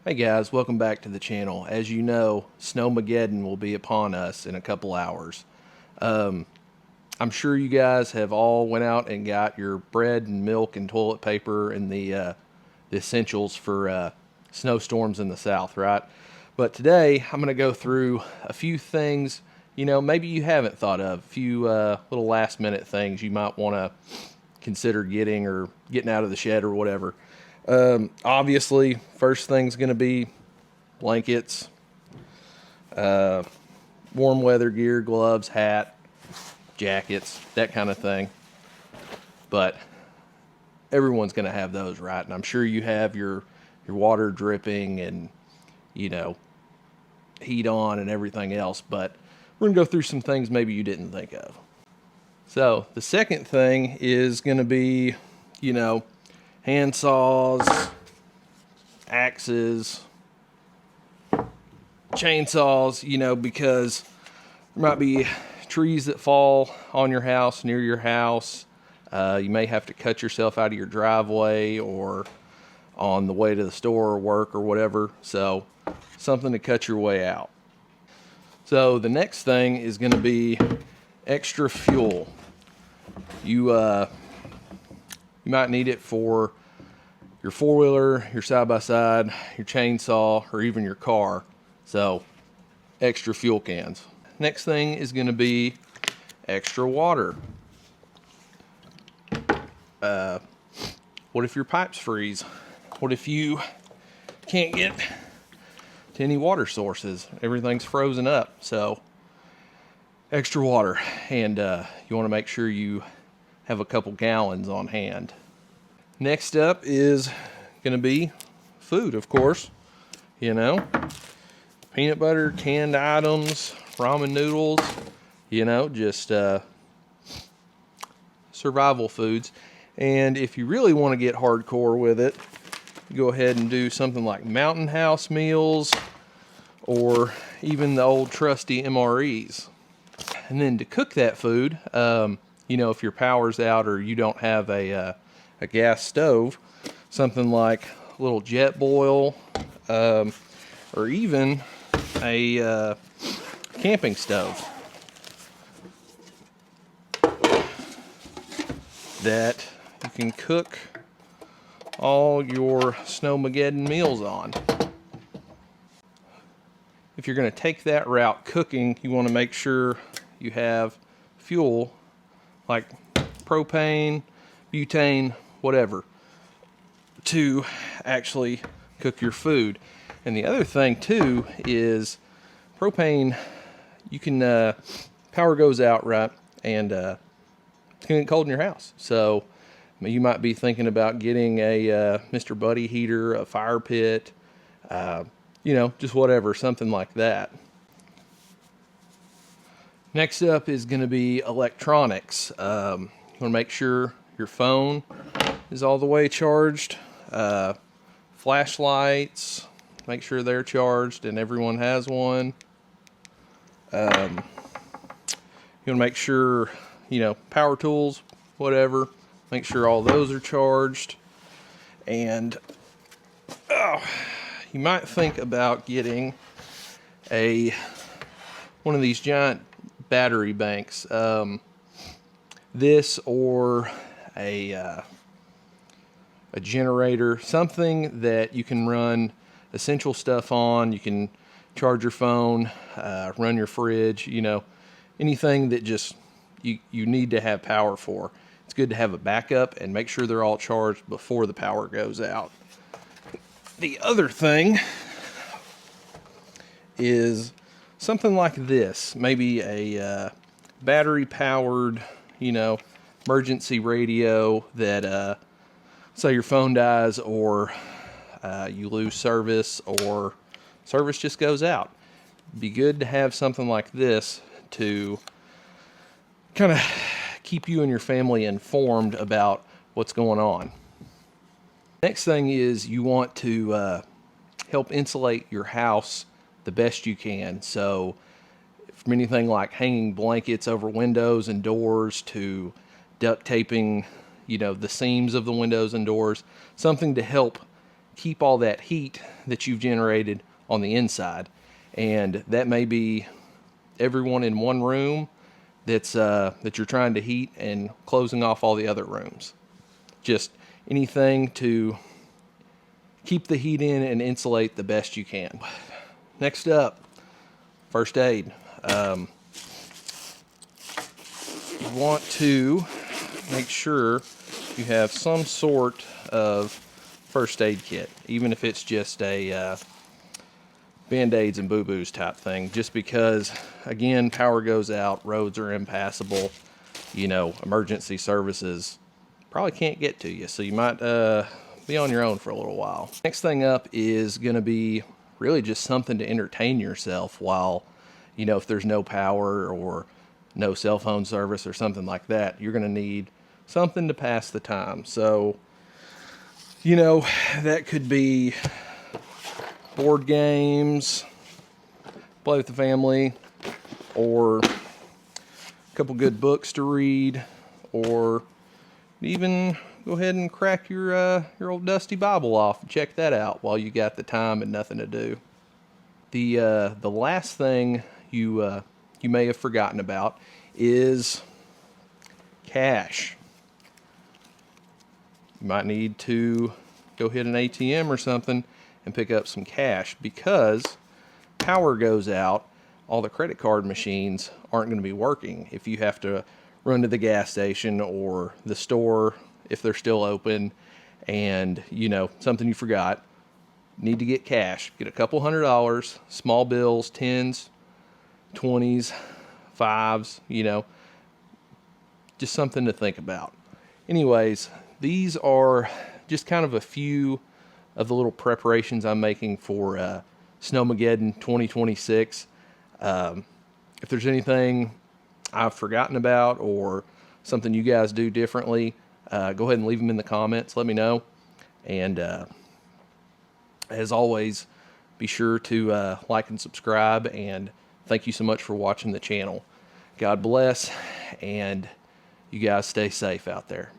Hey guys, welcome back to the channel. As you know, Snowmageddon will be upon us in a couple hours. I'm sure you guys have all went out and got your bread and milk and toilet paper and the essentials for snowstorms in the south, right? But today I'm going to go through a few things, maybe you haven't thought of, a few little last minute things you might want to consider getting or getting out of the shed or whatever. Obviously, first thing's going to be blankets, warm weather gear, gloves, hat, jackets, that kind of thing. But everyone's going to have those, right? And I'm sure you have your water dripping and, heat on and everything else. But we're going to go through some things maybe you didn't think of. So the second thing is going to be, hand saws, axes, chainsaws, because there might be trees that fall on your house, near your house. You may have to cut yourself out of your driveway or on the way to the store or work or whatever. So something to cut your way out. So the next thing is going to be extra fuel. You might need it for your four-wheeler, your side-by-side, your chainsaw, or even your car. So, extra fuel cans. Next thing is going to be extra water. What if your pipes freeze? What if you can't get to any water sources? Everything's frozen up. So, extra water. And you want to make sure you have a couple gallons on hand. Next up is going to be food, of course. Peanut butter, canned items, ramen noodles, just survival foods. And if you really want to get hardcore with it, go ahead and do something like Mountain House meals or even the old trusty MREs. And then to cook that food, if your power's out or you don't have a gas stove, something like a little jet boil, or even a camping stove that you can cook all your Snowmageddon meals on. If you're going to take that route cooking, you want to make sure you have fuel like propane, butane, whatever, to actually cook your food. And the other thing too is propane, you can, power goes out, right? And it's gonna get cold in your house. So you might be thinking about getting a Mr. Buddy heater, a fire pit, just whatever, something like that. Next up is going to be electronics. You want to make sure your phone is all the way charged. Flashlights, make sure they're charged and everyone has one. You want to make sure, power tools, whatever, make sure all those are charged. And you might think about getting one of these giant battery banks. This or a generator, something that you can run essential stuff on. You can charge your phone, run your fridge, anything that just you need to have power for. It's good to have a backup and make sure they're all charged before the power goes out. The other thing is something like this, maybe a battery powered, emergency radio that, say your phone dies or you lose service or service just goes out. Be good to have something like this to kind of keep you and your family informed about what's going on. Next thing is you want to help insulate your house the best you can. So from anything like hanging blankets over windows and doors to duct taping, the seams of the windows and doors, something to help keep all that heat that you've generated on the inside. And that may be everyone in one room that you're trying to heat and closing off all the other rooms. Just anything to keep the heat in and insulate the best you can. Next up, first aid. You want to make sure you have some sort of first aid kit, even if it's just a Band-Aids and boo-boos type thing, just because, again, power goes out, roads are impassable, you know, emergency services probably can't get to you, so you might be on your own for a little while. Next thing up is going to be really just something to entertain yourself while, you know, if there's no power or no cell phone service or something like that, you're going to need something to pass the time. So, you know, that could be board games, play with the family, or a couple good books to read, or even go ahead and crack your old dusty Bible off and check that out while you got the time and nothing to do. The last thing you may have forgotten about is cash. You might need to go hit an ATM or something and pick up some cash, because power goes out, all the credit card machines aren't going to be working. If you have to run to the gas station or the store, if they're still open, and, you know, something you forgot, need to get cash. Get a couple $100, small bills, 10s, 20s, 5s, you know, just something to think about. Anyways, these are just kind of a few of the little preparations I'm making for Snowmageddon 2026. If there's anything I've forgotten about or something you guys do differently, go ahead and leave them in the comments. Let me know. And as always, be sure to like and subscribe. And thank you so much for watching the channel. God bless, and you guys stay safe out there.